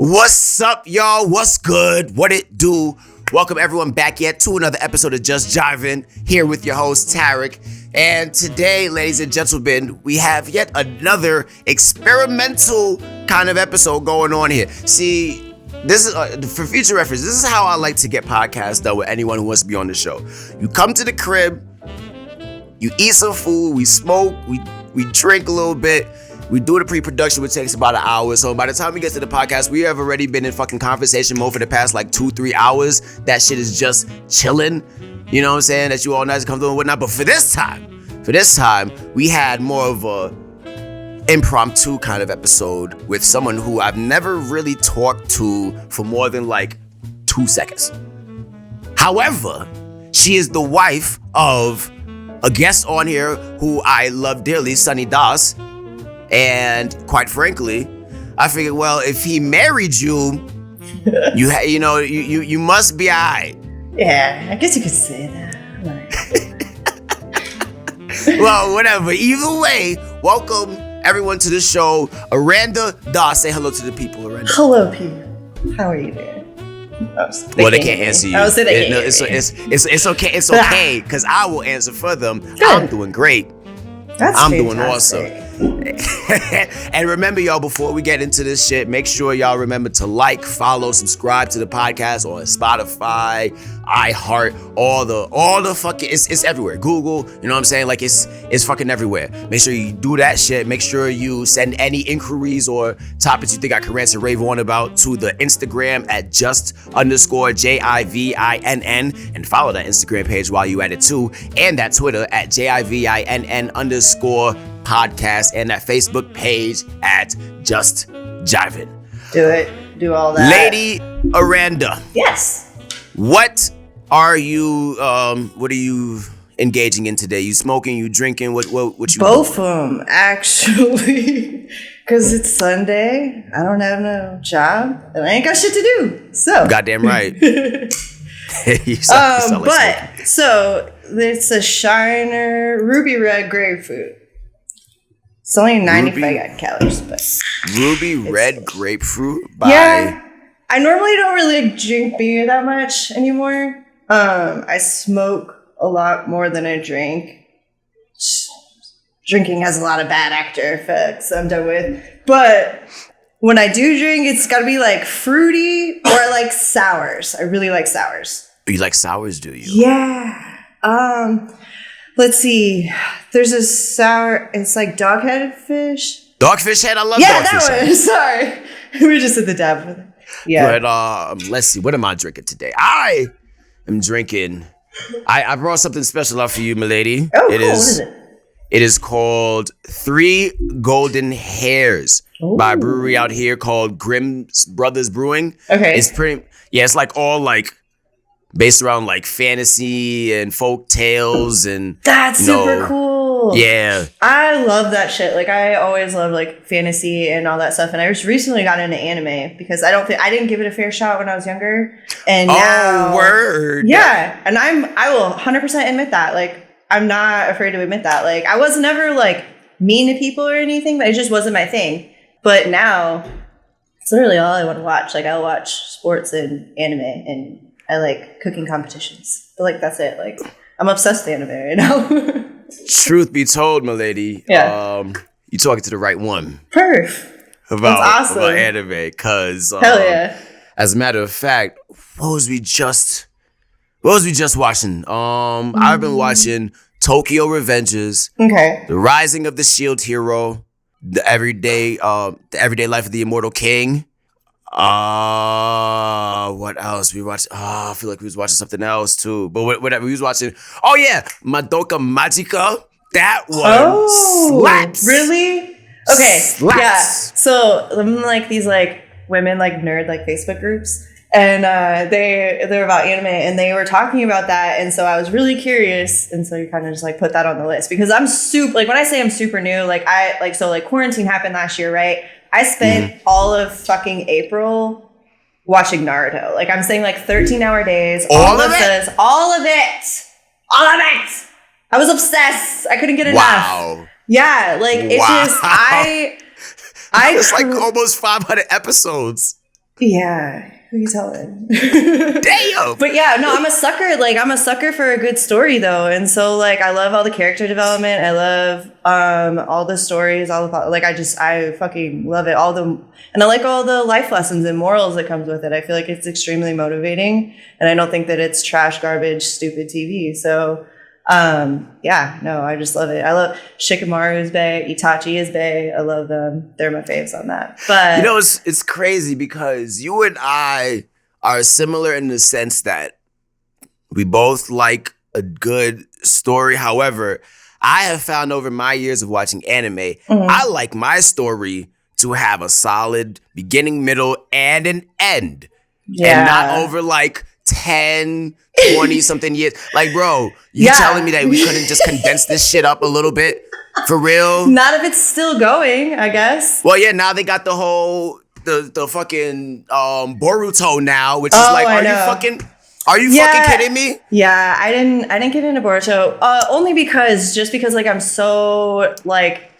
What's up, y'all? What's good? What it do? Welcome everyone back yet to another episode of Just Jiving, here with your host, Tarek. And today, ladies and gentlemen, we have yet another experimental kind of episode going on here. See, this is, for future reference, this is how I like to get podcasts done with anyone who wants to be on the show. You come to the crib, you eat some food, we smoke, we drink a little bit, we do the pre-production, which takes about an hour. So by the time we get to the podcast, we have already been in fucking conversation mode for the past like 2-3 hours. That shit is just chilling. You know what I'm saying? That you all nice and comfortable and whatnot. But for this time, we had more of a impromptu kind of episode with someone who I've never really talked to for more than like 2 seconds. However, she is the wife of a guest on here who I love dearly, Sunny Das. And quite frankly, I figured, well, if he married you, you must be alright. Yeah, I guess you could say that. Well, whatever. Either way, welcome everyone to the show. Aranda Das, say hello to the people, Aranda. Hello, people. How are you doing? Well, they can't answer you. I was saying they can't. It's okay. It's okay, because I will answer for them. Good. I'm doing great. I'm doing awesome. And remember, y'all, before we get into this shit, make sure y'all remember to like, follow, subscribe to the podcast on Spotify, iHeart, all the fucking, it's everywhere. Google, you know what I'm saying? Like it's fucking everywhere. Make sure you do that shit. Make sure you send any inquiries or topics you think I can rant and rave on about to the Instagram at just_JIVINN, and follow that Instagram page while you at it too, and that Twitter at JIVINN_podcast, and that Facebook page at Just Jiving. Do it. Do all that. Lady Aranda. Yes. What are you engaging in today? You smoking, you drinking, what you both of them, actually. Because it's Sunday. I don't have no job and I ain't got shit to do. So goddamn right. So it's a Shiner ruby red grapefruit. It's only 95 calories, but ruby red grapefruit. Yeah, I normally don't really drink beer that much anymore. I smoke a lot more than I drink. Drinking has a lot of bad after effects I'm done with. But when I do drink, it's got to be like fruity or I like sours. I really like sours. You like sours, do you? Yeah. Let's see. There's a sour. It's like dog-headed fish. Dogfish head? I love dogfish head. Yeah, that one. Sorry. We just at the dab with it. Yeah. But let's see. What am I drinking today? I am drinking. I brought something special out for you, my lady. Oh, cool. What is it? It is called Three Golden Hairs by a brewery out here called Grimm's Brothers Brewing. Okay. It's like all like based around like fantasy and folk tales and that's super cool. Yeah. I love that shit. Like I always love like fantasy and all that stuff. And I just recently got into anime because I didn't give it a fair shot when I was younger. And now, word. Yeah. And I will 100% admit that. Like I'm not afraid to admit that. Like I was never like mean to people or anything, but it just wasn't my thing. But now it's literally all I want to watch. Like I'll watch sports and anime, and I like cooking competitions. But like that's it. Like I'm obsessed with anime right now. Truth be told, my lady, yeah. You talking to the right one. Perf. That's awesome. About anime, cause hell yeah. As a matter of fact, what was we just watching? I've been watching Tokyo Revengers. Okay. The Rising of the Shield Hero, the everyday life of the Immortal King. What else we watched? I feel like we was watching something else too. But whatever we was watching. Oh yeah, Madoka Magica. That one slaps. Really? Okay. Slaps. Yeah. So I'm like these like women like nerd like Facebook groups. And they're about anime, and they were talking about that, and so I was really curious, and so you kind of just like put that on the list because I'm super like when I say I'm super new, like quarantine happened last year, right? I spent all of fucking April watching Naruto. Like I'm saying like 13-hour days, all of it. I was obsessed. I couldn't get enough. Wow. Yeah, like it's just I it's like almost 500 episodes. Yeah. Who you telling? Damn. But yeah, no, I'm a sucker. Like, I'm a sucker for a good story, though. And so, like, I love all the character development. I love all the stories, all the, like, I fucking love it. And I like all the life lessons and morals that comes with it. I feel like it's extremely motivating. And I don't think that it's trash, garbage, stupid TV. So, yeah, no, I just love it. I love Shikamaru's bae, Itachi is bae. I love them. They're my faves on that. But you know, it's crazy because you and I are similar in the sense that we both like a good story. However, I have found over my years of watching anime, I like my story to have a solid beginning, middle, and an end. yeah. And not over like 10, 20 something years. Like, bro, you telling me that we couldn't just condense this shit up a little bit? For real? Not if it's still going, I guess. Well, yeah, now they got the whole the fucking Boruto now, which is like, are you fucking kidding me? Yeah, I didn't get into Boruto only because like I'm so like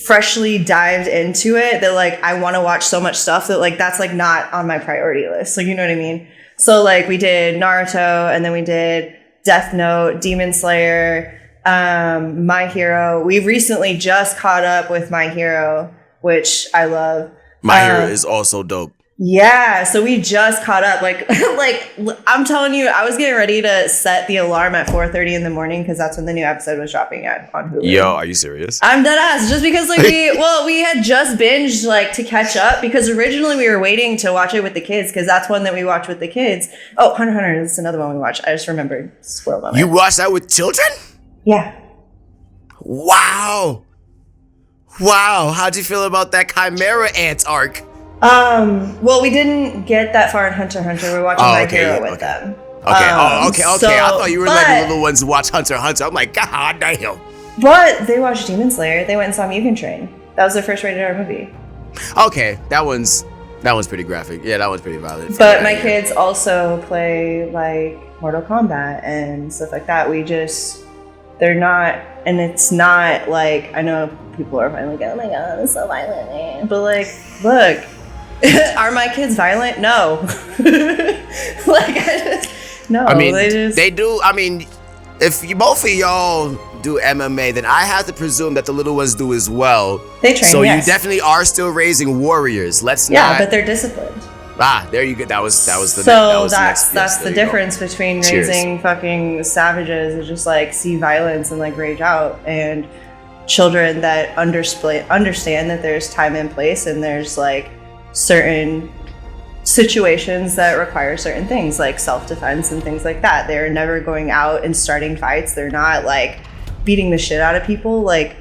freshly dived into it that like I want to watch so much stuff that like that's like not on my priority list. Like, you know what I mean? So like we did Naruto, and then we did Death Note, Demon Slayer, My Hero. We recently just caught up with My Hero, which I love. My Hero is also dope. Yeah, so we just caught up. Like I'm telling you, I was getting ready to set the alarm at 4:30 in the morning because that's when the new episode was dropping on Hulu. Yo, are you serious? I'm dead ass. Just because like we had just binged like to catch up because originally we were waiting to watch it with the kids because that's one that we watch with the kids. Oh, Hunter x Hunter, this is another one we watched. I just remembered. Squirrel moment. You watched that with children? Yeah. Wow. How'd you feel about that Chimera Ant arc? Well, we didn't get that far in Hunter x Hunter. We're watching My Hero with them. Okay. So, I thought you were letting the little ones watch Hunter x Hunter. I'm like, God damn. But they watched Demon Slayer. They went and saw Mugen Train. That was their first rated R movie. Okay, that one's pretty graphic. Yeah, that one's pretty valid. But my kids also play like Mortal Kombat and stuff like that. They're not, and it's not like, I know people are finally like, oh my God, it's so violent, man. But like, look, are my kids violent? No. No. I mean, they do. I mean, if both of y'all do MMA, then I have to presume that the little ones do as well. They train, so yes. You definitely are still raising warriors. Let's not. Yeah, but they're disciplined. There you go. That was the. So that's the difference between raising fucking savages is just like see violence and like rage out, and children that understand that there's time and place and there's like certain situations that require certain things like self-defense and things like that. They're never going out and starting fights. They're not like beating the shit out of people. Like,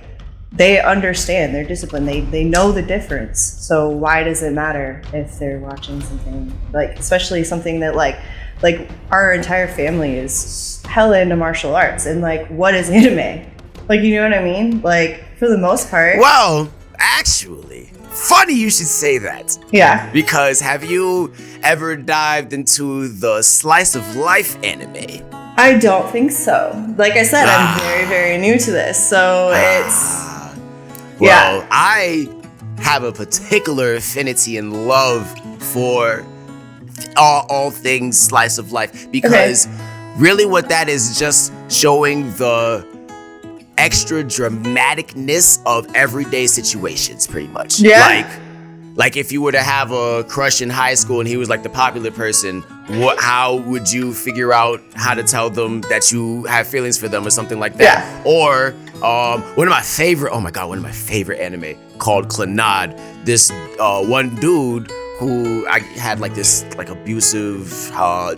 they understand, they're disciplined, they know the difference. So why does it matter if they're watching something like, especially something that like our entire family is hella into martial arts, and like, what is anime? Like, you know what I mean? Like, for the most part. Well, actually, funny you should say that. Yeah. Because have you ever dived into the slice of life anime? I don't think so. Like I said, I'm very, very new to this, so it's. Well, yeah. I have a particular affinity and love for all things slice of life because really what that is just showing the extra dramaticness of everyday situations, pretty much. Yeah. Like if you were to have a crush in high school and he was like the popular person, how would you figure out how to tell them that you have feelings for them or something like that? Yeah. Or one of my favorite anime called Clannad. This one dude who I had like this like abusive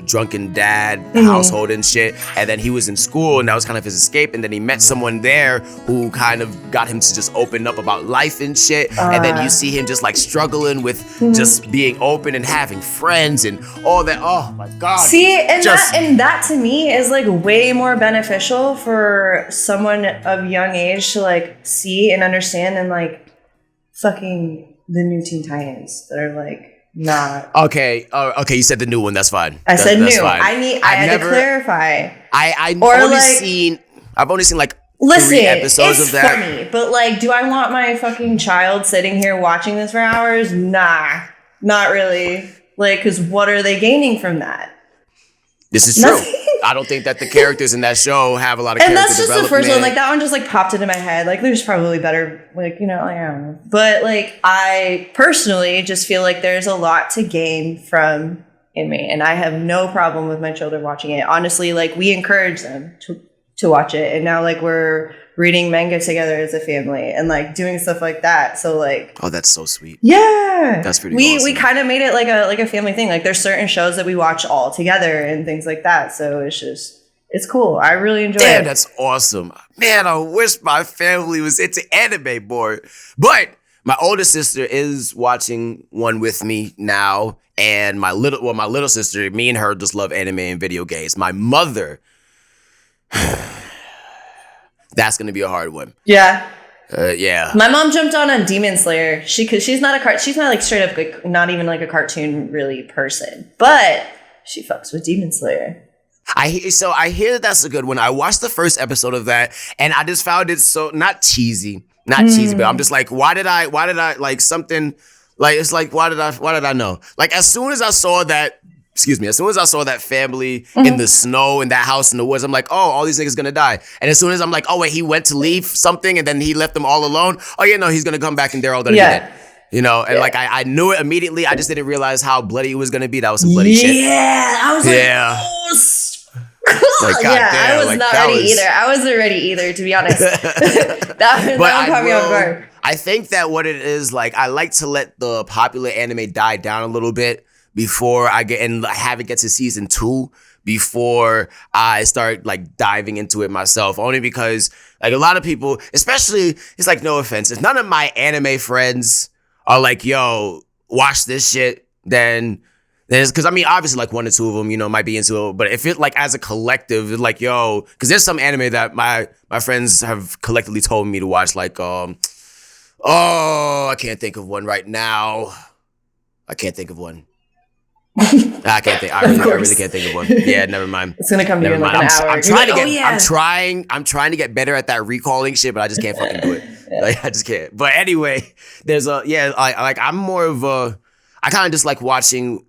drunken dad household and shit, and then he was in school and that was kind of his escape, and then he met someone there who kind of got him to just open up about life and shit, and then you see him just like struggling with just being open and having friends and all that. Oh my God. See, and that to me is like way more beneficial for someone of young age to like see and understand than like fucking the new Teen Titans that are like not. Okay, you said the new one. That's fine. I said new. Fine. I had to clarify. I've only seen like 3 episodes of that. It's funny, but like, do I want my fucking child sitting here watching this for hours? Nah, not really. Like, because what are they gaining from that? This is true. I don't think that the characters in that show have a lot of and character that's just the development. first one. Like, that one just like popped into my head. Like, there's probably better, like, you know, like, I don't know. But like, I personally just feel like there's a lot to gain from anime, and I have no problem with my children watching it. Honestly, like, we encourage them to watch it, and now like we're reading manga together as a family and like doing stuff like that. So like, oh, that's so sweet. Yeah, that's pretty. We kind of made it like a family thing. Like, there's certain shows that we watch all together and things like that. So it's cool. I really enjoy it. Damn, that's awesome, man. I wish my family was into anime more, but my older sister is watching one with me now, and my little sister, me and her just love anime and video games. My mother. That's gonna be a hard one. Yeah. Yeah. My mom jumped on Demon Slayer. She's not like straight up like not even like a cartoon really person, but she fucks with Demon Slayer. I hear that's a good one. I watched the first episode of that, and I just found it so not cheesy, but I'm just like, why did I like something like it's like why did I know? Like as soon as I saw that family in the snow in that house in the woods, I'm like, oh, all these niggas gonna die. And as soon as I'm like, oh wait, he went to leave something and then he left them all alone. Oh yeah, no, he's gonna come back and they're all gonna be dead. You know, and like I knew it immediately. I just didn't realize how bloody it was gonna be. That was some bloody shit. Yeah, I was like, like, I was not ready either. I wasn't ready either, to be honest. that caught me off guard. I think that what it is, like, I like to let the popular anime die down a little bit before I have it get to season 2 before I start like diving into it myself. Only because like a lot of people, especially, it's like, no offense, if none of my anime friends are like, yo, watch this shit, then it's because I mean, obviously like 1 or 2 of them, you know, might be into it. But if it like as a collective, it's like, yo, because there's some anime that my friends have collectively told me to watch, like, I can't think of one right now. I can't think of one. I can't think. I really can't think of one. Yeah, never mind. It's gonna come to you in like an hour. I'm trying to get better at that recalling shit, but I just can't fucking do it. Like I just can't. But anyway, I'm more of a. I kind of just like watching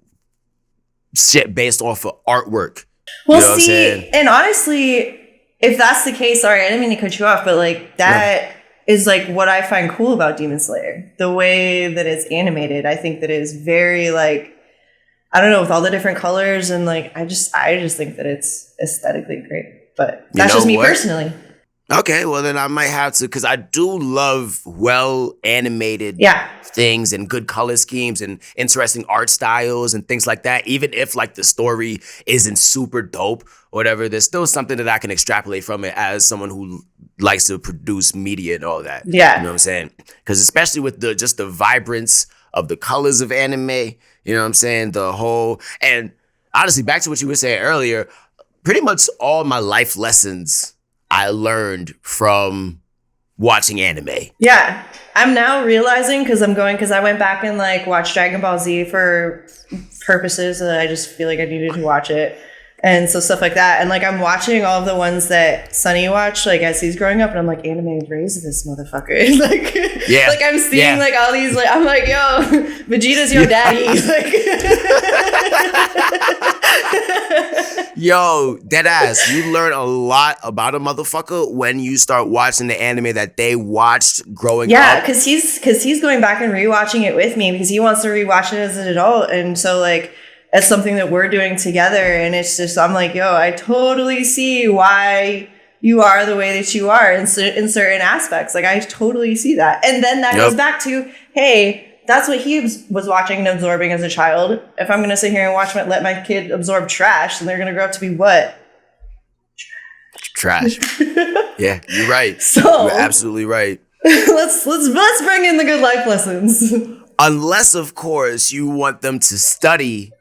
shit based off of artwork. Well, you know see, and honestly, if that's the case, sorry, I didn't mean to cut you off, but like that is like what I find cool about Demon Slayer. The way that it's animated, I think that is very like. I don't know, with all the different colors and like, I just think that it's aesthetically great, but that's just me personally. Okay, well then I might have to, because I do love well animated things and good color schemes and interesting art styles and things like that. Even if like the story isn't super dope or whatever, there's still something that I can extrapolate from it as someone who likes to produce media and all that. Yeah. You know what I'm saying? Because especially with just the vibrance of the colors of anime, you know what I'm saying? The whole, and honestly, back to what you were saying earlier, pretty much all my life lessons I learned from watching anime. Yeah. I'm now realizing, because I went back and like watched Dragon Ball Z for purposes that I just feel like I needed to watch it. And so stuff like that. And like I'm watching all of the ones that Sonny watched like as he's growing up, and I'm like, anime raised this motherfucker. Like, like I'm seeing like all these, like I'm like, yo, Vegeta's your daddy. Like, yo, deadass, you learn a lot about a motherfucker when you start watching the anime that they watched growing up. Yeah, because he's going back and rewatching it with me because he wants to rewatch it as an adult, and so like. It's something that we're doing together, and it's just, I'm like, yo, I totally see why you are the way that you are in certain aspects. Like, I totally see that. And then that goes back to, hey, that's what he was watching and absorbing as a child. If I'm going to sit here and let my kid absorb trash, then they're going to grow up to be what? Trash. Yeah, you're right. So, you're absolutely right. let's bring in the good life lessons. Unless, of course, you want them to study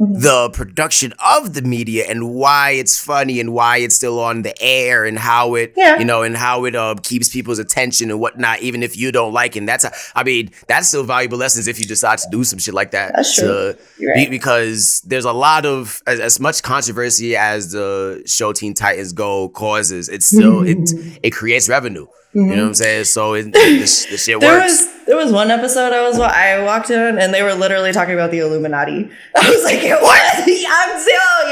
the production of the media and why it's funny and why it's still on the air and how it, you know, and how it keeps people's attention and whatnot, even if you don't like it. And that's still valuable lessons if you decide to do some shit like that. That's true. You're right. Because there's a lot of, as much controversy as the show Teen Titans Go causes, it's still, it creates revenue. You know what I'm saying? So the shit works. There was one episode I walked in and they were literally talking about the Illuminati. I was like, what?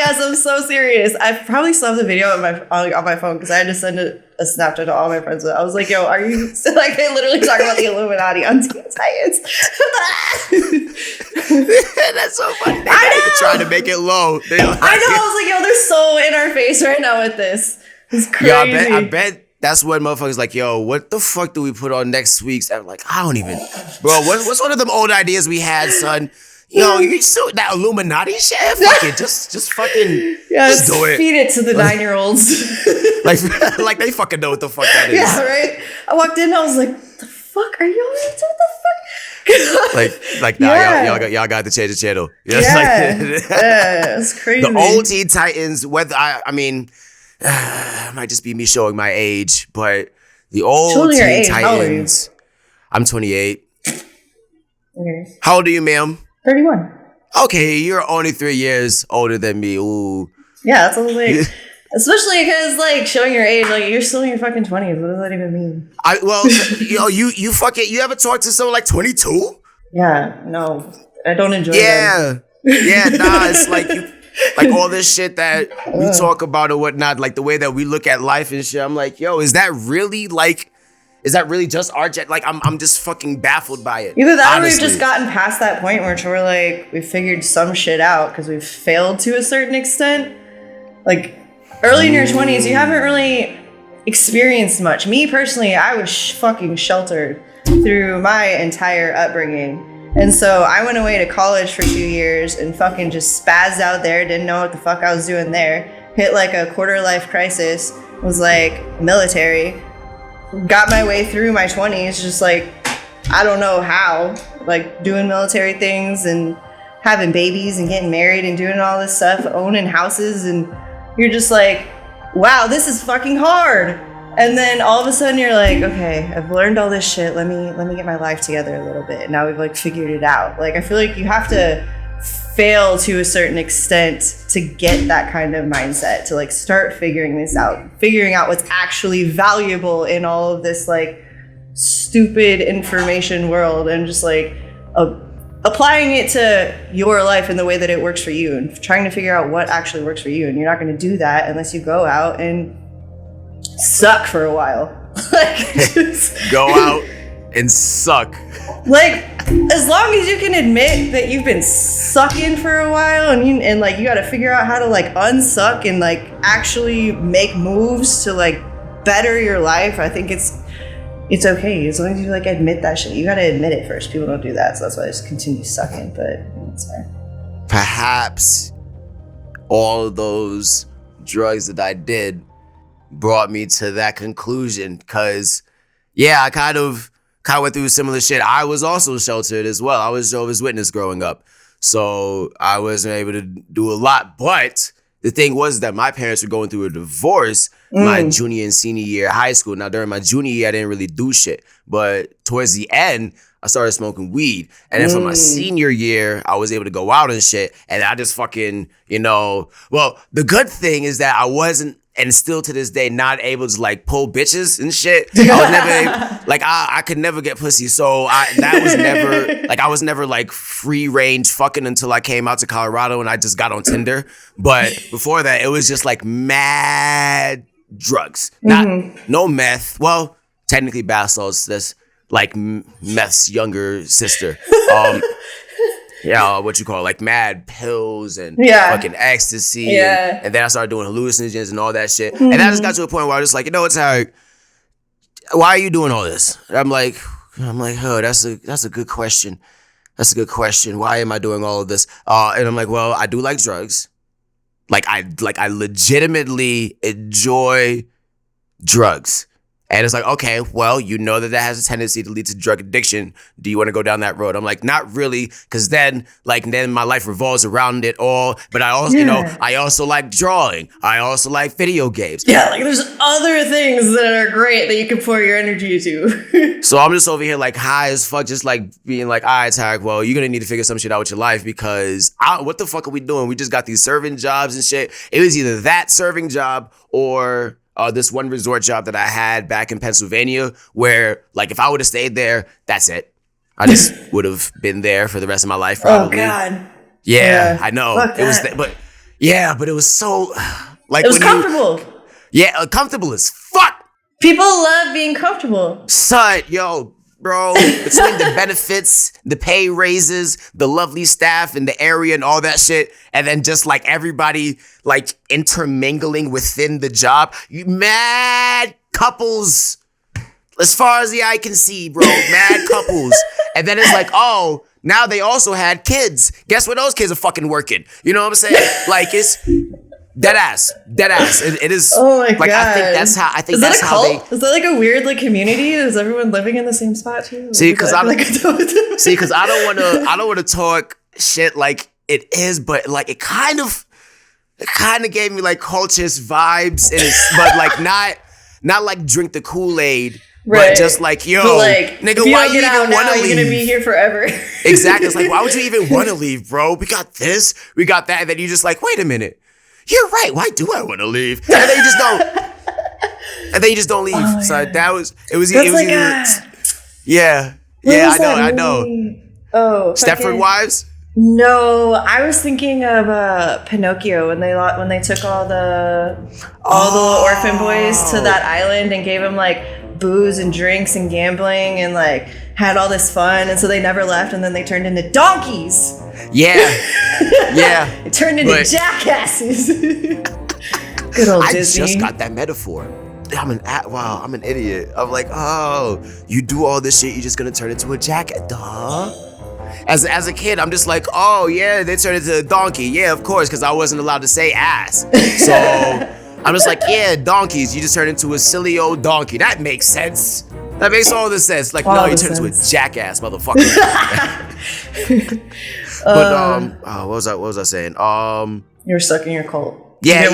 I'm so serious. I probably still have the video on my phone because I had to send a Snapchat to all my friends. I was like, yo, are you still like they literally talking about the Illuminati on Teen Titans? That's so funny. They're trying to make it low. I know. I was like, yo, they're so in our face right now with this. It's crazy. Yo, I bet that's what motherfuckers like, yo, what the fuck do we put on next week's? I'm like, I don't even, bro, what's one of them old ideas we had, son? Yo, you still that Illuminati shit? Fuck it, just fucking just do it. Feed it to the 9-year-olds. like they fucking know what the fuck that is. Yeah, right? I walked in and I was like, the fuck? Are you all into what the fuck? Nah, y'all got to change the channel. Yeah, it's crazy. The old Teen Titans, whether I mean, it might just be me showing my age, but the old Teen Titans. I'm 28. Okay. How old are you, ma'am? 31. Okay, you're only 3 years older than me. Ooh. Yeah, that's a little big. Especially because, like, showing your age, like, you're still in your fucking 20s. What does that even mean? You ever talked to someone like 22? Yeah, no. I don't enjoy them. Yeah, nah, it's like all this shit that we talk about or whatnot, like the way that we look at life and shit. I'm like, yo, is that really just our jet? Like, I'm just fucking baffled by it. Either that or we've just gotten past that point where we're like, we figured some shit out because we've failed to a certain extent. Like, early in your 20s, you haven't really experienced much. Me, personally, I was fucking sheltered through my entire upbringing. And so I went away to college for 2 years and fucking just spazzed out there, didn't know what the fuck I was doing there. Hit like a quarter life crisis, was like military. Got my way through my 20s, just like, I don't know how, like doing military things and having babies and getting married and doing all this stuff, owning houses, and you're just like, wow, this is fucking hard. And then all of a sudden you're like, okay, I've learned all this shit. Let me get my life together a little bit. Now we've like figured it out. Like, I feel like you have to fail to a certain extent to get that kind of mindset, to like start figuring this out, figuring out what's actually valuable in all of this like stupid information world, and just like applying it to your life in the way that it works for you, and trying to figure out what actually works for you. And you're not going to do that unless you go out and suck for a while. Go out and suck. Like, as long as you can admit that you've been sucking for a while, and like you got to figure out how to like unsuck and like actually make moves to like better your life, I think it's okay as long as you like admit that shit. You got to admit it first. People don't do that, so that's why I just continue sucking. But it's fine. Perhaps all of those drugs that I did brought me to that conclusion, because I kind of went through similar shit. I was also sheltered as well. I was Jehovah's Witness growing up, so I wasn't able to do a lot. But the thing was that my parents were going through a divorce my junior and senior year of high school. Now, during my junior year, I didn't really do shit, but towards the end, I started smoking weed. And then for my senior year, I was able to go out and shit. And I just fucking, well, the good thing is that I wasn't, and still to this day, not able to like pull bitches and shit. I was never like, I could never get pussy. So I was never like free range fucking until I came out to Colorado and I just got on Tinder. But before that, it was just like mad drugs. No meth. Well, technically bath salts. That's like meth's younger sister. Like mad pills and fucking ecstasy. And then I started doing hallucinogens and all that shit. And I just got to a point where I was just like, it's Tarek, why are you doing all this? And I'm like, oh, that's a good question. That's a good question. Why am I doing all of this? And I'm like, well, I do like drugs. I legitimately enjoy drugs. And it's like, okay, well, you know that has a tendency to lead to drug addiction. Do you want to go down that road? I'm like, not really, because then my life revolves around it all. But I also, I also like drawing. I also like video games. Yeah, like there's other things that are great that you can pour your energy to. So I'm just over here like high as fuck, just like being like, all right, Tarek, well, you're going to need to figure some shit out with your life, because what the fuck are we doing? We just got these serving jobs and shit. It was either that serving job or this one resort job that I had back in Pennsylvania, where like if I would have stayed there, that's it. I just would have been there for the rest of my life, probably. Oh God. Yeah, I know. Fuck it was, that. but it was so like It was comfortable. Comfortable as fuck. People love being comfortable. Son, yo, bro, between the benefits, the pay raises, the lovely staff in the area and all that shit, and then just like everybody like intermingling within the job, you mad couples. As far as the eye can see, bro, mad couples. And then it's like, oh, now they also had kids. Guess what? Those kids are fucking working. You know what I'm saying? Like it's dead ass. It is. Oh my like, God. Is that like a weird like community? Is everyone living in the same spot too? See, because I don't want to talk shit like it is, but like it kind of gave me like cultist vibes, but like not like drink the Kool-Aid. Right. But just like, yo, but like, nigga, why you even want to leave? You're going to be here forever. Exactly. It's like, why would you even want to leave, bro? We got this, we got that. And then you just like, wait a minute. You're right. Why do I want to leave? And then you just don't. And then you just don't leave. Oh, so yeah. it was either. Yeah. Yeah, I know. Oh, Stepford Wives? No, I was thinking of Pinocchio when they took all the orphan boys to that island and gave them like booze and drinks and gambling and like had all this fun, and so they never left, and then they turned into donkeys. Yeah. It turned into jackasses. Good old Disney. I just got that metaphor. I'm an idiot. I'm like, oh, you do all this shit, you're just gonna turn into a jackass. Duh. As a kid, I'm just like, oh yeah, they turned into a donkey. Yeah, of course, because I wasn't allowed to say ass. So I'm just like, yeah, donkeys. You just turn into a silly old donkey. That makes sense. That makes all the sense. Like, no, you turn into a jackass, motherfucker. But what was I saying? You were stuck in your cult. Yeah. It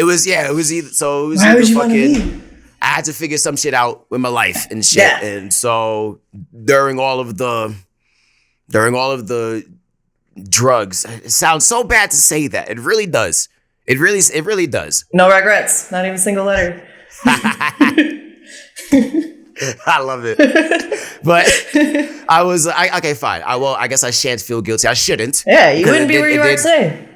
was either. So it was Why either would you want to leave? I had to figure some shit out with my life and shit, Yeah. and so during all of the drugs, it sounds so bad to say that. It really does. It really does. No regrets. Not even a single letter. I love it. But okay, fine. I guess I shan't feel guilty. I shouldn't. Yeah, you wouldn't be where you are today.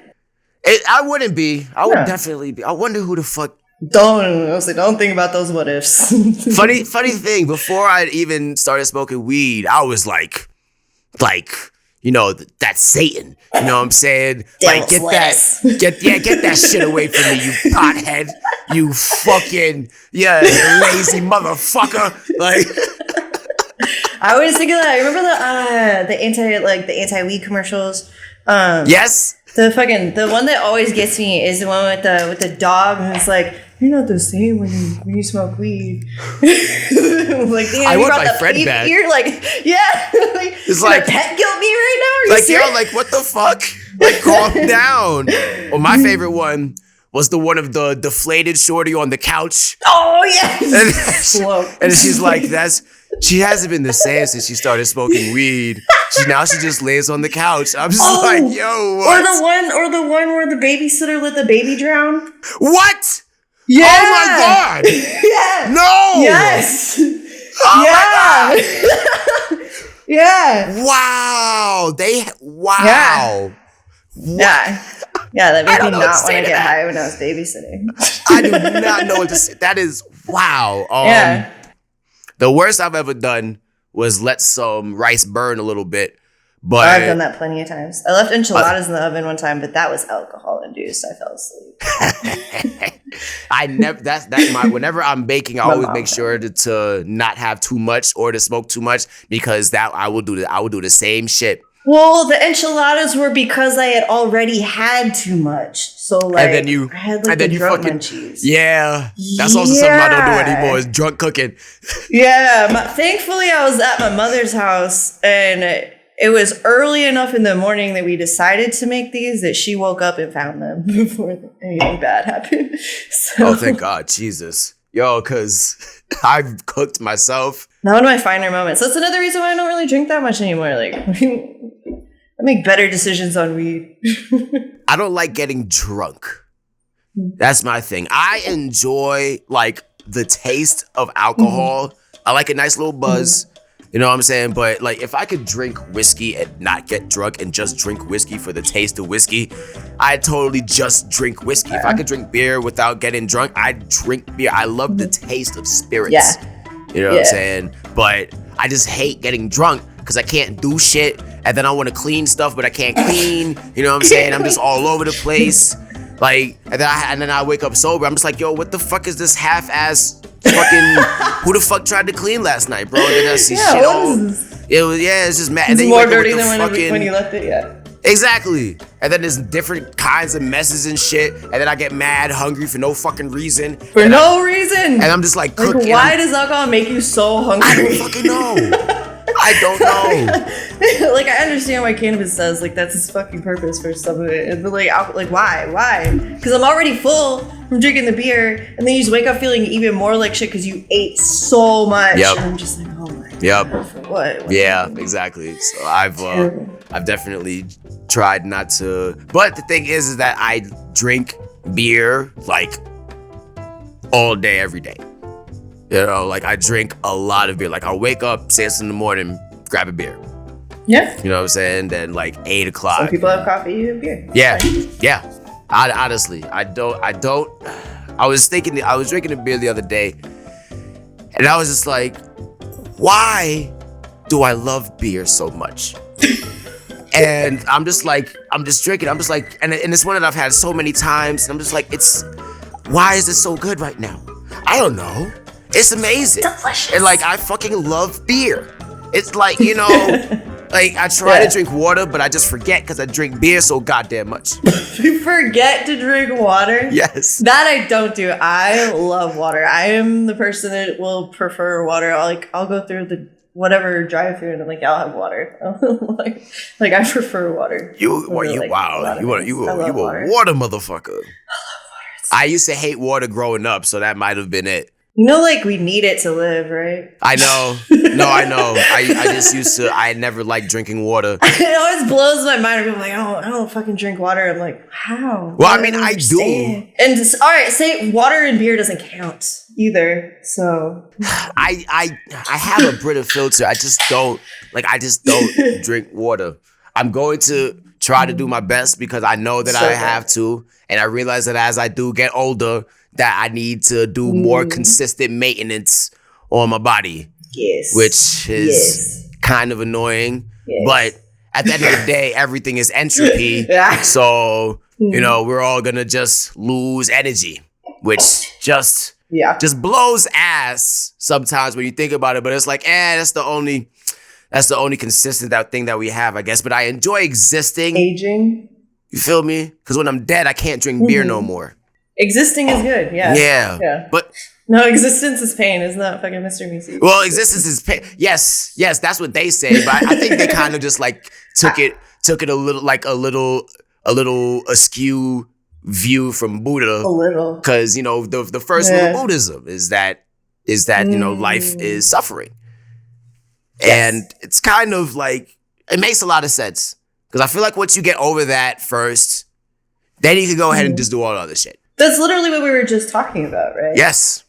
I wouldn't be. I would definitely be. I wonder who the fuck. Don't think about those what ifs. Funny thing. Before I even started smoking weed, I was like, you know, that's Satan. You know what I'm saying? Like, get that shit away from me, you pothead. You fucking lazy motherfucker. Like, I always think of that. I remember the anti-weed commercials. Yes. The one that always gets me is the one with the dog, and it's like, you're not the same when you smoke weed. Like, I want my friend back. You're like, yeah. Like, it's like pet guilt me right now. Are you like, serious? yo, like, what the fuck? Like, calm down. Well, my favorite one was the one of the deflated shorty on the couch. Oh yes. And she's like, she hasn't been the same since she started smoking weed. She just lays on the couch. I'm just like, yo, what? Or the one where the babysitter let the baby drown. What? Yeah. Oh my God. Yeah. No. Yes. Oh my God. Yeah. Wow. Yeah. Yeah, that made me not want to get high when I was babysitting. I do not know what to say. That is wow. Yeah. The worst I've ever done was let some rice burn a little bit. But I've done that plenty of times. I left enchiladas in the oven one time, but that was alcohol induced. I fell asleep. Whenever I'm baking, I always make sure to not have too much or to smoke too much, because I will do the same shit. Well, the enchiladas were because I had already had too much. So like, I had like the drunk munchies. Yeah, that's also something I don't do anymore is drunk cooking. Yeah, thankfully I was at my mother's house, and it was early enough in the morning that we decided to make these that she woke up and found them before anything bad happened. So, oh, thank God, Jesus. Yo, because I've cooked myself. Not one of my finer moments. That's another reason why I don't really drink that much anymore. Like, I make better decisions on weed. I don't like getting drunk. That's my thing. I enjoy like the taste of alcohol. I like a nice little buzz. You know what I'm saying? But like if I could drink whiskey and not get drunk and just drink whiskey for the taste of whiskey, I'd totally just drink whiskey. If I could drink beer without getting drunk, I'd drink beer. I love the taste of spirits. Yeah. You know what I'm saying? But I just hate getting drunk because I can't do shit. And then I want to clean stuff, but I can't clean. You know what I'm saying? I'm just all over the place. Like, and then I wake up sober. I'm just like, yo, what the fuck is this half-ass fucking, who the fuck tried to clean last night, bro? And then I see shit all, it's just mad. It's and then more dirty than when you left it, Exactly. And then there's different kinds of messes and shit. And then I get mad, hungry for no fucking reason. For no reason. And I'm just like cooking. Like, why does alcohol make you so hungry? I don't fucking know. I don't know. Like, I understand why cannabis does. Like, that's its fucking purpose for some of it. But like why? Why? Because I'm already full from drinking the beer, and then you just wake up feeling even more like shit because you ate so much. Yep. And I'm just like, oh my god. For what? Yeah, exactly. So I've definitely tried not to. But the thing is that I drink beer like all day, every day. You know, like I drink a lot of beer. Like I'll wake up, 6 in the morning, grab a beer. Yeah. You know what I'm saying? Then like 8 o'clock. Some people have coffee, you have beer. Yeah. Yeah. Honestly, I don't. I was drinking a beer the other day, and I was just like, why do I love beer so much? And I'm just drinking. I'm just like, and it's one that I've had so many times. And I'm just like, why is it so good right now? I don't know. It's amazing. Delicious. And like, I fucking love beer. It's like, you know, like I try to drink water, but I just forget because I drink beer so goddamn much. You forget to drink water? Yes. That I don't do. I love water. I am the person that will prefer water. I'll go through the whatever drive-through and I'm like, I'll have water. like I prefer water. You a water motherfucker. I used to hate water growing up, so that might have been it. You know, like we need it to live, right? I know. No, I know. I never liked drinking water. It always blows my mind. I'm like, I don't fucking drink water. I'm like, how? Well, I mean, I do. And all right, say water and beer doesn't count either. So I have a Brita filter. I just don't drink water. I'm going to try to do my best because I know that I have to. And I realize that as I do get older, that I need to do more consistent maintenance on my body. Yes. Which is kind of annoying. Yes. But at the end of the day, everything is entropy. So, you know, we're all going to just lose energy, which just blows ass sometimes when you think about it. But it's like, that's the only consistent thing that we have, I guess. But I enjoy existing. Aging. You feel me? Because when I'm dead, I can't drink beer no more. Existing is good, yeah. But no, existence is pain. Isn't that fucking Mr. Meeseeks? Well, existence is pain. Yes, that's what they say. But I think they kind of just like took it a little askew view from Buddha. A little, because you know the first rule of Buddhism is that you know life is suffering, and it's kind of like it makes a lot of sense because I feel like once you get over that first, then you can go ahead and just do all the other shit. That's literally what we were just talking about, right? Yes.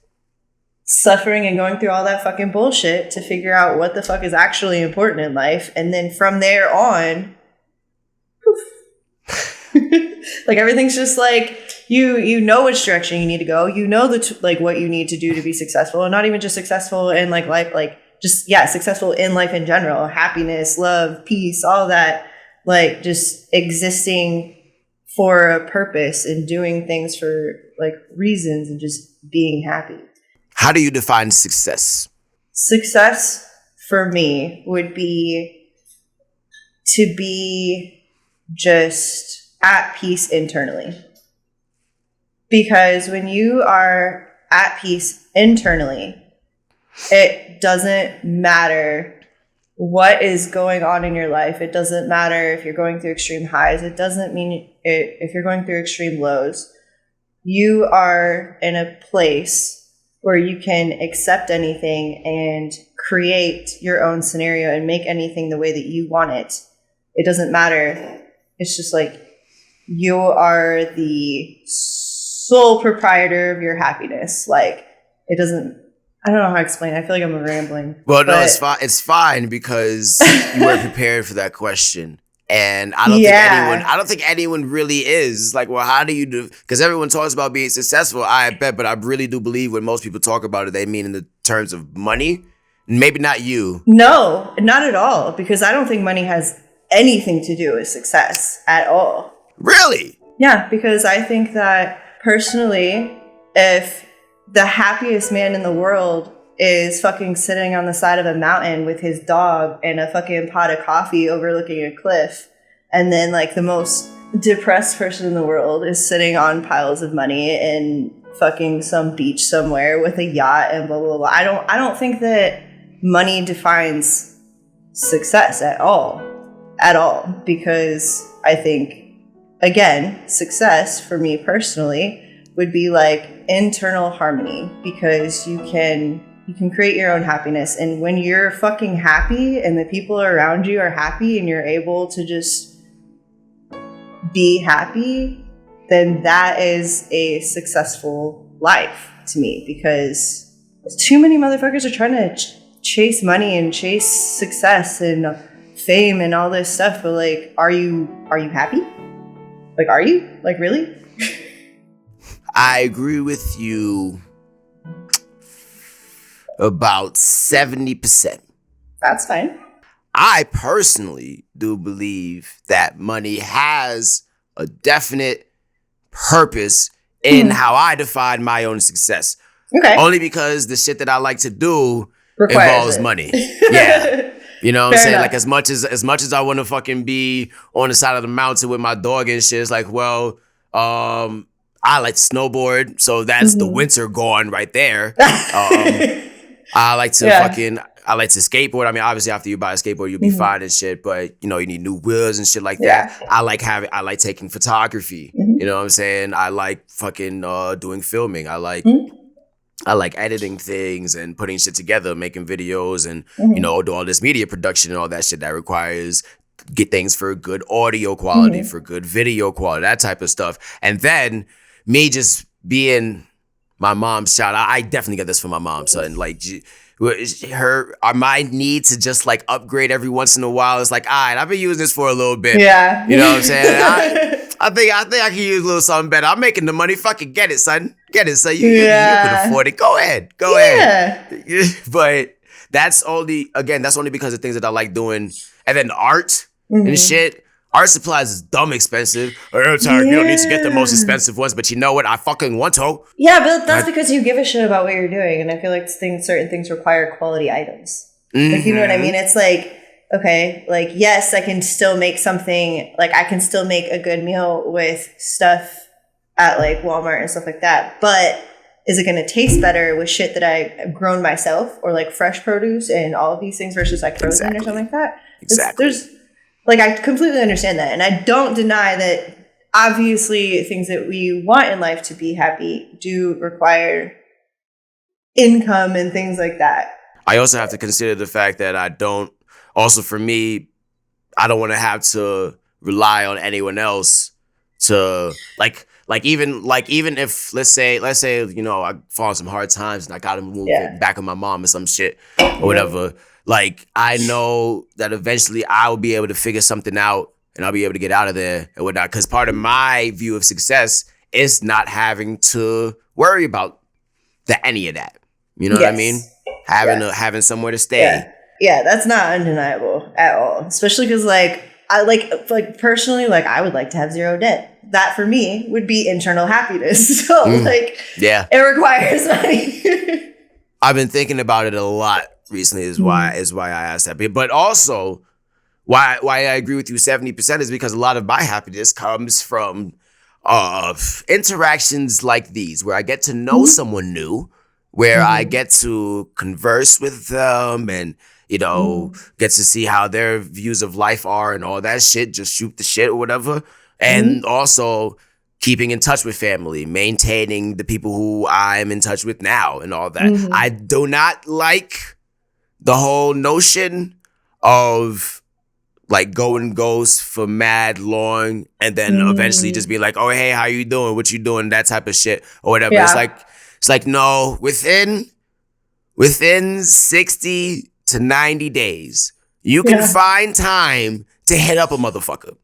Suffering and going through all that fucking bullshit to figure out what the fuck is actually important in life. And then from there on, poof. Like everything's just like, you know which direction you need to go. You know like what you need to do to be successful. And not even just successful in like life, like just, successful in life in general. Happiness, love, peace, all that. Like just existing for a purpose and doing things for like reasons and just being happy. How do you define success? Success for me would be to be just at peace internally. Because when you are at peace internally, it doesn't matter what is going on in your life. It doesn't matter if you're going through extreme highs. It doesn't mean if you're going through extreme lows. You are in a place where you can accept anything and create your own scenario and make anything the way that you want it. It doesn't matter. It's just like you are the sole proprietor of your happiness. Like, it doesn't, I don't know how to explain it. I feel like I'm rambling. Well, no, it's fine. It's fine because you weren't prepared for that question. And I don't think anyone really is. Like, well, how do you do? Because everyone talks about being successful, I bet, but I really do believe when most people talk about it, they mean in the terms of money. Maybe not you. No, not at all. Because I don't think money has anything to do with success at all. Really? Yeah, because I think that personally, if the happiest man in the world is fucking sitting on the side of a mountain with his dog and a fucking pot of coffee overlooking a cliff, and then like the most depressed person in the world is sitting on piles of money in fucking some beach somewhere with a yacht and blah blah blah. I don't think that money defines success at all, because I think, again, success for me personally would be like internal harmony, because you can create your own happiness. And when you're fucking happy and the people around you are happy and you're able to just be happy, then that is a successful life to me, because too many motherfuckers are trying to chase money and chase success and fame and all this stuff. But like, are you happy? Like, are you? Like, really? I agree with you about 70%. That's fine. I personally do believe that money has a definite purpose in how I define my own success. Okay. Only because the shit that I like to do Requires involves money. Yeah. You know what I'm Fair saying? enough. Like, as much as I want to fucking be on the side of the mountain with my dog and shit, it's like, well, I like to snowboard, so that's the winter gone right there. I like to skateboard. I mean, obviously after you buy a skateboard, you'll be fine and shit, but you know, you need new wheels and shit like that. I like taking photography. You know what I'm saying? I like fucking doing filming. I like editing things and putting shit together, making videos and, you know, do all this media production and all that shit that requires get things for good audio quality, for good video quality, that type of stuff. And then me just being my mom's child, I definitely get this from my mom, son. Like, my need to just like upgrade every once in a while. It's like, all right, I've been using this for a little bit. Yeah. You know what I'm saying? I think I can use a little something better. I'm making the money. Fucking get it, son. Get it, son. You can afford it. Go ahead. Go ahead. But that's only because of things that I like doing. And then art and shit. Art supplies is dumb expensive. You don't need to get the most expensive ones, but you know what? I fucking want to. Yeah, but that's because you give a shit about what you're doing. And I feel like certain things require quality items. Like, you know what I mean? It's like, okay, like, yes, I can still make something, like, I can still make a good meal with stuff at, like, Walmart and stuff like that. But is it going to taste better with shit that I've grown myself, or, like, fresh produce and all of these things versus, like, frozen or something like that? Exactly. Like, I completely understand that. And I don't deny that obviously things that we want in life to be happy do require income and things like that. I also have to consider the fact that for me, I don't want to have to rely on anyone else to even if let's say, you know, I fall on some hard times and I got to move it back on my mom or some shit or whatever. Like, I know that eventually I will be able to figure something out and I'll be able to get out of there and whatnot. Because part of my view of success is not having to worry about any of that. You know what I mean? Having somewhere to stay. Yeah, that's not undeniable at all. Especially because, like, I like personally, like, I would like to have zero debt. That for me would be internal happiness. So it requires money. I've been thinking about it a lot recently. Is why I asked that. But also, why I agree with you 70% is because a lot of my happiness comes from interactions like these, where I get to know someone new, where I get to converse with them and, you know, get to see how their views of life are and all that shit, just shoot the shit or whatever. And also keeping in touch with family, maintaining the people who I'm in touch with now and all that. I do not like the whole notion of like going ghost for mad long, and then eventually just be like, oh hey, how you doing? What you doing? That type of shit or whatever. Yeah. It's like no, within 60 to 90 days, you can find time to hit up a motherfucker.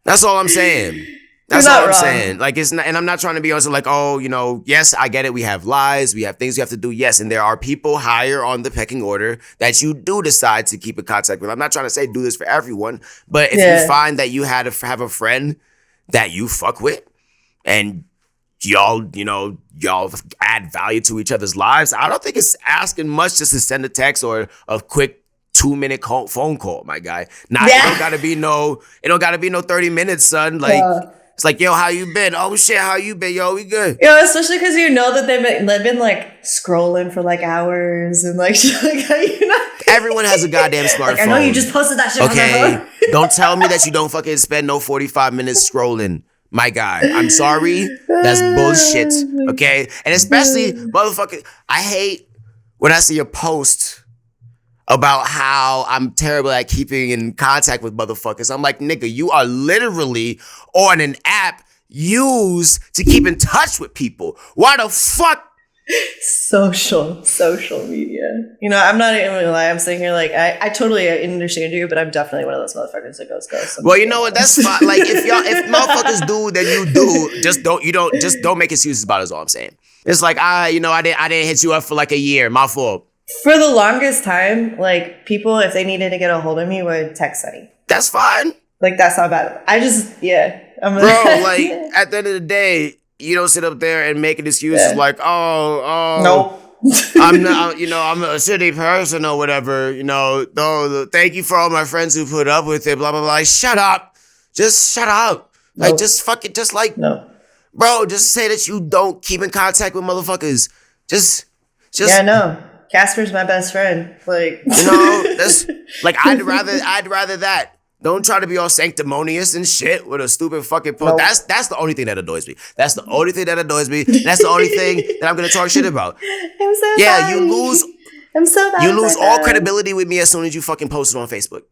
That's all I'm saying. That's all I'm saying. Like, it's not, and I'm not trying to be also like, oh, you know, yes, I get it. We have lives. We have things we have to do. Yes. And there are people higher on the pecking order that you do decide to keep in contact with. I'm not trying to say do this for everyone, but if you find that you had to have a friend that you fuck with and y'all add value to each other's lives, I don't think it's asking much just to send a text or a quick 2-minute phone call, my guy. Nah, it don't gotta be no 30 minutes, son. Like, it's like, yo, how you been? Oh shit, how you been? Yo, we good. Yo, especially because you know that they've been like scrolling for like hours and like, everyone has a goddamn smartphone. Like, I know you just posted that shit on my phone. Don't tell me that you don't fucking spend no 45 minutes scrolling, my guy. I'm sorry. That's bullshit. Okay? And especially, motherfucker, I hate when I see a post about how I'm terrible at keeping in contact with motherfuckers. I'm like, nigga, you are literally on an app used to keep in touch with people. Why the fuck? Social media. You know, I'm not even gonna lie. I'm sitting here like, I totally understand you, but I'm definitely one of those motherfuckers that goes. Well, you know what? That's fine. Like, if motherfuckers do, then you do. Just don't make excuses about it, is all I'm saying. It's like, I didn't hit you up for like a year. My fault. For the longest time, like, people, if they needed to get a hold of me, would text Sunny. That's fine. Like, that's not bad. Bro, like, at the end of the day, you don't sit up there and make an excuse like, nope. I'm not, I'm a shitty person or whatever, thank you for all my friends who put up with it, blah, blah, blah. Like, shut up. Just shut up. Like, just fucking, just like, bro, just say that you don't keep in contact with motherfuckers. Just. Yeah, no. Casper's my best friend. Like, that's like, I'd rather that. Don't try to be all sanctimonious and shit with a stupid fucking post. Nope. That's the only thing that annoys me. That's the only thing that annoys me. That's the only thing that I'm gonna talk shit about. I'm so sorry. I'm so bad. You lose all credibility with me as soon as you fucking post it on Facebook.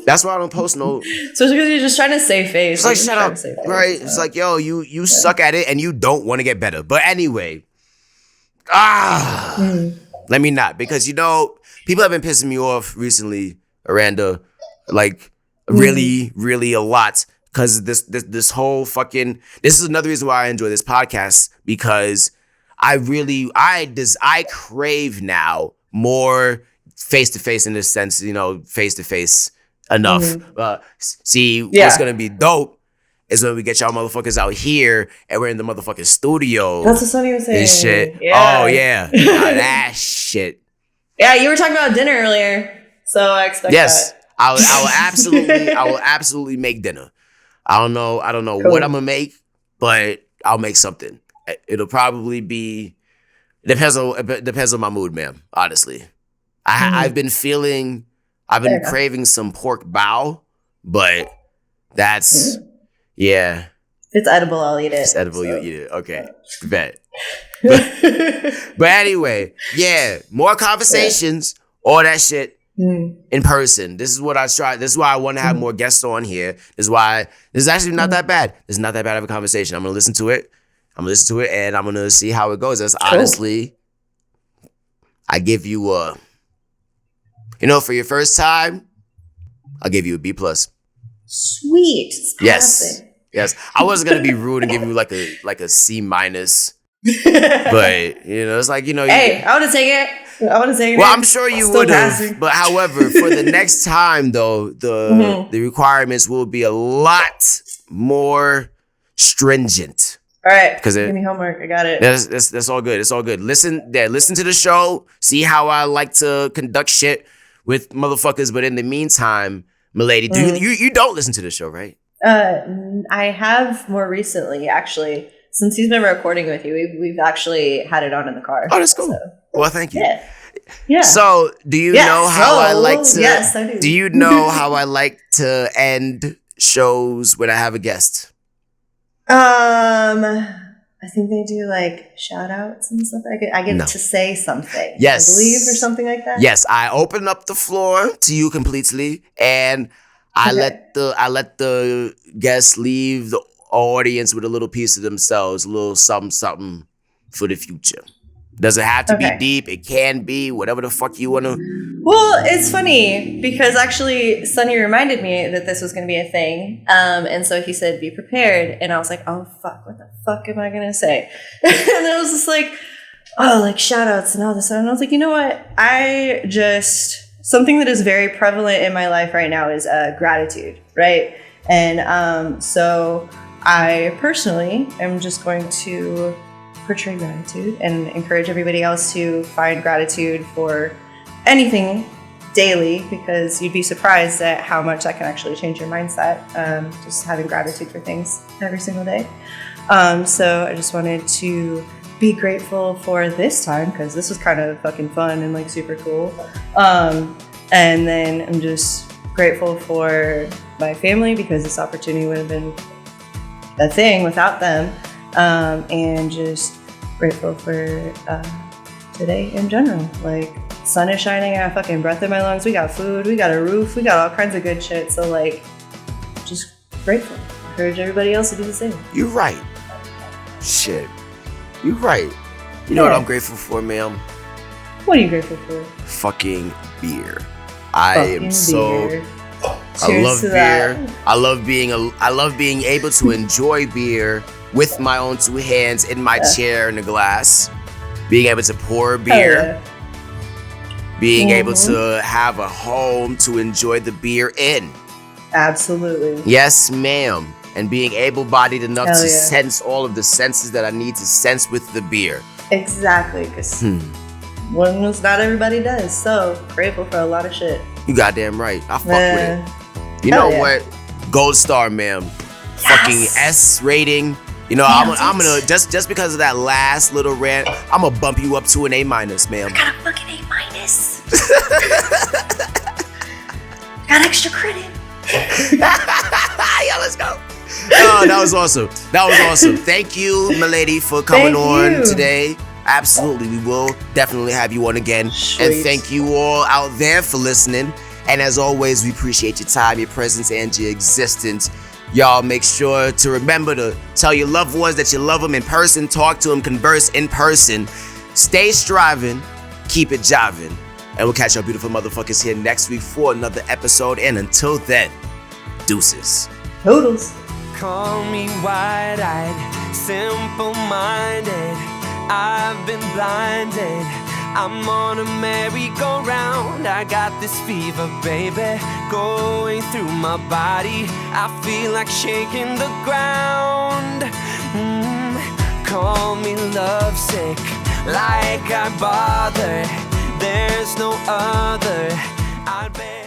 That's why I don't post no. So it's because you're just trying to save face. It's like, shut up, right? It's like, yo, you suck at it and you don't want to get better. But anyway. Let me not, because people have been pissing me off recently, Aranda, like really, really a lot, because this whole fucking, this is another reason why I enjoy this podcast, because I crave now more face-to-face, in this sense, face-to-face enough. What's gonna be dope is when we get y'all motherfuckers out here and we're in the motherfucking studio. That's what Sonny was saying. And shit. Yeah. Oh, yeah. That shit. Yeah, you were talking about dinner earlier, so I expect that. I will absolutely make dinner. I don't know what I'm gonna make, but I'll make something. It'll probably be, depends on my mood, man, honestly. I've been craving some pork bow, but that's... Yeah. If it's edible, I'll eat it. It's edible, you'll eat it. Okay. Bet. But anyway, yeah. More conversations, all that shit in person. This is what I try. This is why I want to have more guests on here. This is actually not that bad. It's not that bad of a conversation. I'm going to listen to it. And I'm going to see how it goes. That's honestly, I give you for your first time, I'll give you a B+. Sweet. Yes. I wasn't gonna be rude and give you like a C-, but it's like Hey, I want to take it. Well, I'm sure you would have. But however, for the next time though, the requirements will be a lot more stringent. All right, give me homework. I got it. That's all good. It's all good. Listen to the show. See how I like to conduct shit with motherfuckers. But in the meantime, milady, you don't listen to the show, right? I have more recently, actually. Since he's been recording with you, we've actually had it on in the car. Oh, that's cool. So. Well, thank you. Yeah. So, do you know how I like to? Yes, I do. Do you know how I like to end shows when I have a guest? I I think they do like shout outs and stuff. I get No. to say something. Yes. I believe, or something like that. Yes, I open up the floor to you completely, and I let the guests leave the audience with a little piece of themselves, a little something, something for the future. Doesn't have to be deep. It can be whatever the fuck you want to. Well, it's funny because actually Sonny reminded me that this was going to be a thing. And so he said, be prepared. And I was like, oh, fuck, what the fuck am I going to say? And I was just like, oh, like shout outs and all this. And I was like, you know what? Something that is very prevalent in my life right now is gratitude, right? And so I personally am just going to portray gratitude and encourage everybody else to find gratitude for anything daily, because you'd be surprised at how much that can actually change your mindset, just having gratitude for things every single day. So I just wanted to be grateful for this time, because this was kind of fucking fun and like super cool. And then I'm just grateful for my family, because this opportunity would have been a thing without them. And just grateful for today in general. Like, sun is shining, I have fucking breath in my lungs, we got food, we got a roof, we got all kinds of good shit. So like, just grateful. Encourage everybody else to do the same. You're right. Shit. You're right. You know what I'm grateful for, ma'am? What are you grateful for? Fucking beer. I am so... Beer. I love beer. That. I love being able to enjoy beer with my own two hands in my chair in a glass. Being able to pour beer. Being able to have a home to enjoy the beer in. Absolutely. Yes, ma'am. And being able-bodied enough to sense all of the senses that I need to sense with the beer. Exactly, because not everybody does. So grateful for a lot of shit. You goddamn right. I fuck with it. You know what? Gold star, ma'am. Yes. Fucking S rating. You know, I'm gonna just because of that last little rant, I'm gonna bump you up to an A-, ma'am. I got a fucking A-. Got extra credit. Yeah, let's go. Oh, that was awesome. That was awesome. Thank you, milady, for coming on today. Absolutely. We will definitely have you on again. Sweet. And thank you all out there for listening. And as always, we appreciate your time, your presence, and your existence. Y'all make sure to remember to tell your loved ones that you love them in person, talk to them, converse in person. Stay striving, keep it jiving. And we'll catch y'all beautiful motherfuckers here next week for another episode. And until then, deuces. Toodles. Call me wide-eyed, simple-minded. I've been blinded. I'm on a merry-go-round. I got this fever, baby, going through my body. I feel like shaking the ground. Call me lovesick, like I bother. There's no other. I'd bet.